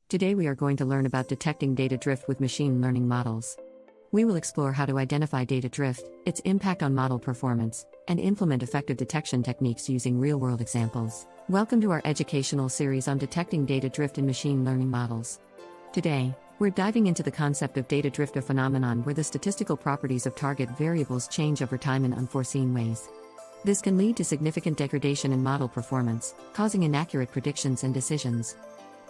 Today we are going to learn about detecting data drift with machine learning models. We will explore how to identify data drift, its impact on model performance, and implement effective detection techniques using real-world examples. Welcome to our educational series on detecting data drift in machine learning models. Today, we're diving into the concept of data drift, a phenomenon where the statistical properties of target variables change over time in unforeseen ways. This can lead to significant degradation in model performance, causing inaccurate predictions and decisions.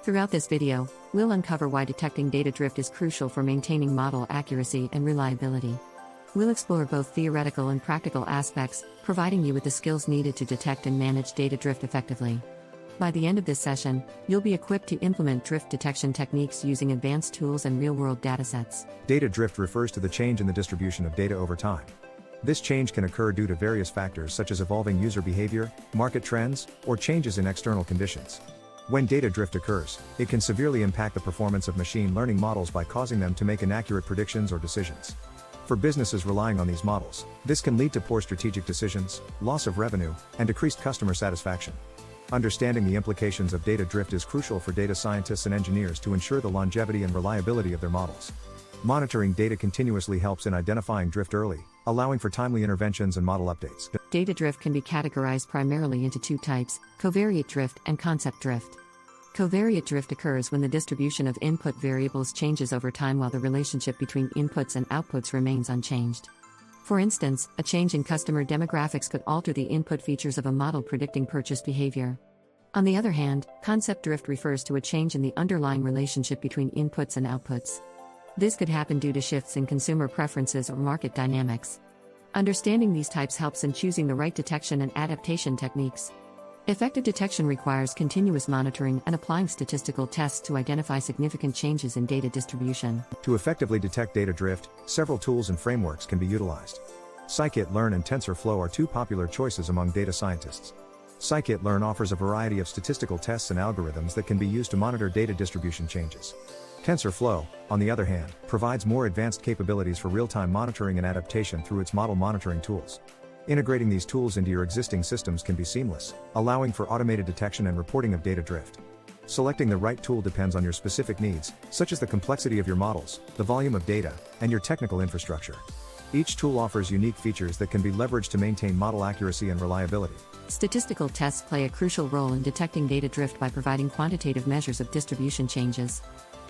Throughout this video, we'll uncover why detecting data drift is crucial for maintaining model accuracy and reliability. We'll explore both theoretical and practical aspects, providing you with the skills needed to detect and manage data drift effectively. By the end of this session, you'll be equipped to implement drift detection techniques using advanced tools and real-world datasets. Data drift refers to the change in the distribution of data over time. This change can occur due to various factors such as evolving user behavior, market trends, or changes in external conditions. When data drift occurs, it can severely impact the performance of machine learning models by causing them to make inaccurate predictions or decisions. For businesses relying on these models, this can lead to poor strategic decisions, loss of revenue, and decreased customer satisfaction. Understanding the implications of data drift is crucial for data scientists and engineers to ensure the longevity and reliability of their models. Monitoring data continuously helps in identifying drift early, allowing for timely interventions and model updates. Data drift can be categorized primarily into two types: covariate drift and concept drift. Covariate drift occurs when the distribution of input variables changes over time while the relationship between inputs and outputs remains unchanged. For instance, a change in customer demographics could alter the input features of a model predicting purchase behavior. On the other hand, concept drift refers to a change in the underlying relationship between inputs and outputs. This could happen due to shifts in consumer preferences or market dynamics. Understanding these types helps in choosing the right detection and adaptation techniques. Effective detection requires continuous monitoring and applying statistical tests to identify significant changes in data distribution. To effectively detect data drift, several tools and frameworks can be utilized. Scikit-learn and TensorFlow are two popular choices among data scientists. Scikit-learn offers a variety of statistical tests and algorithms that can be used to monitor data distribution changes. TensorFlow, on the other hand, provides more advanced capabilities for real-time monitoring and adaptation through its model monitoring tools. Integrating these tools into your existing systems can be seamless, allowing for automated detection and reporting of data drift. Selecting the right tool depends on your specific needs, such as the complexity of your models, the volume of data, and your technical infrastructure. Each tool offers unique features that can be leveraged to maintain model accuracy and reliability. Statistical tests play a crucial role in detecting data drift by providing quantitative measures of distribution changes.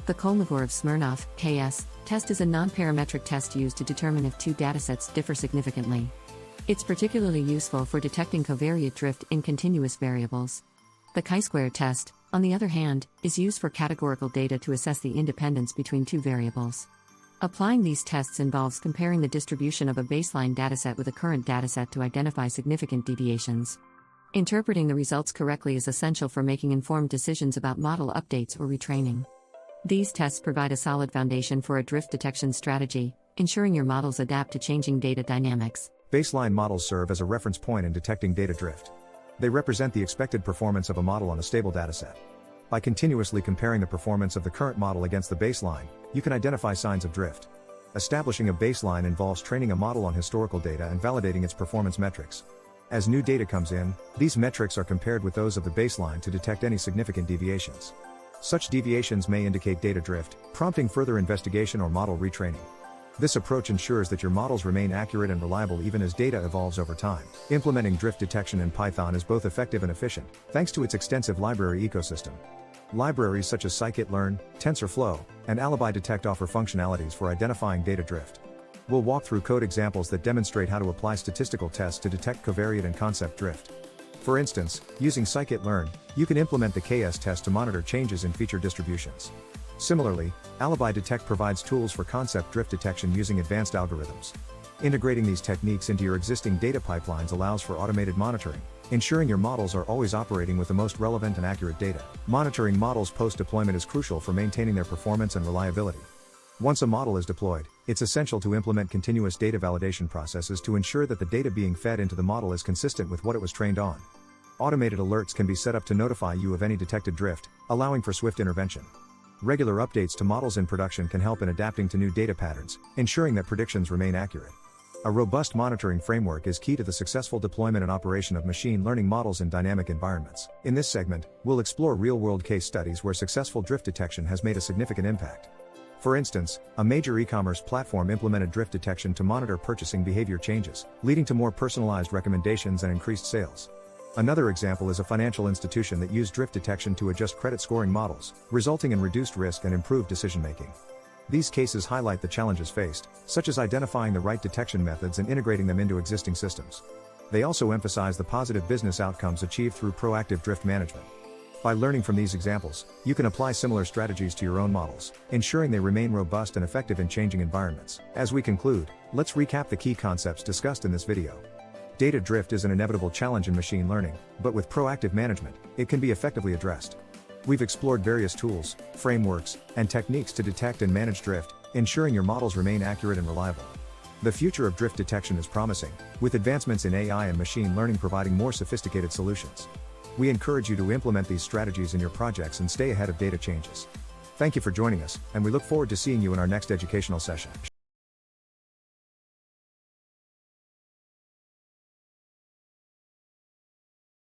The Kolmogorov-Smirnov (KS) test is a non-parametric test used to determine if two datasets differ significantly. It's particularly useful for detecting covariate drift in continuous variables. The chi-square test, on the other hand, is used for categorical data to assess the independence between two variables. Applying these tests involves comparing the distribution of a baseline dataset with a current dataset to identify significant deviations. Interpreting the results correctly is essential for making informed decisions about model updates or retraining. These tests provide a solid foundation for a drift detection strategy, ensuring your models adapt to changing data dynamics. Baseline models serve as a reference point in detecting data drift. They represent the expected performance of a model on a stable dataset. By continuously comparing the performance of the current model against the baseline, you can identify signs of drift. Establishing a baseline involves training a model on historical data and validating its performance metrics. As new data comes in, these metrics are compared with those of the baseline to detect any significant deviations. Such deviations may indicate data drift, prompting further investigation or model retraining. This approach ensures that your models remain accurate and reliable even as data evolves over time. Implementing drift detection in Python is both effective and efficient, thanks to its extensive library ecosystem. Libraries such as scikit-learn, TensorFlow, and AlibIDetect offer functionalities for identifying data drift. We'll walk through code examples that demonstrate how to apply statistical tests to detect covariate and concept drift. For instance, using scikit-learn, you can implement the KS test to monitor changes in feature distributions. Similarly, AlibIDetect provides tools for concept drift detection using advanced algorithms. Integrating these techniques into your existing data pipelines allows for automated monitoring, ensuring your models are always operating with the most relevant and accurate data. Monitoring models post-deployment is crucial for maintaining their performance and reliability. Once a model is deployed, it's essential to implement continuous data validation processes to ensure that the data being fed into the model is consistent with what it was trained on. Automated alerts can be set up to notify you of any detected drift, allowing for swift intervention. Regular updates to models in production can help in adapting to new data patterns, ensuring that predictions remain accurate. A robust monitoring framework is key to the successful deployment and operation of machine learning models in dynamic environments. In this segment, we'll explore real-world case studies where successful drift detection has made a significant impact. For instance, a major e-commerce platform implemented drift detection to monitor purchasing behavior changes, leading to more personalized recommendations and increased sales. Another example is a financial institution that used drift detection to adjust credit scoring models, resulting in reduced risk and improved decision-making. These cases highlight the challenges faced, such as identifying the right detection methods and integrating them into existing systems. They also emphasize the positive business outcomes achieved through proactive drift management. By learning from these examples, you can apply similar strategies to your own models, ensuring they remain robust and effective in changing environments. As we conclude, let's recap the key concepts discussed in this video. Data drift is an inevitable challenge in machine learning, but with proactive management, it can be effectively addressed. We've explored various tools, frameworks, and techniques to detect and manage drift, ensuring your models remain accurate and reliable. The future of drift detection is promising, with advancements in AI and machine learning providing more sophisticated solutions. We encourage you to implement these strategies in your projects and stay ahead of data changes. Thank you for joining us, and we look forward to seeing you in our next educational session.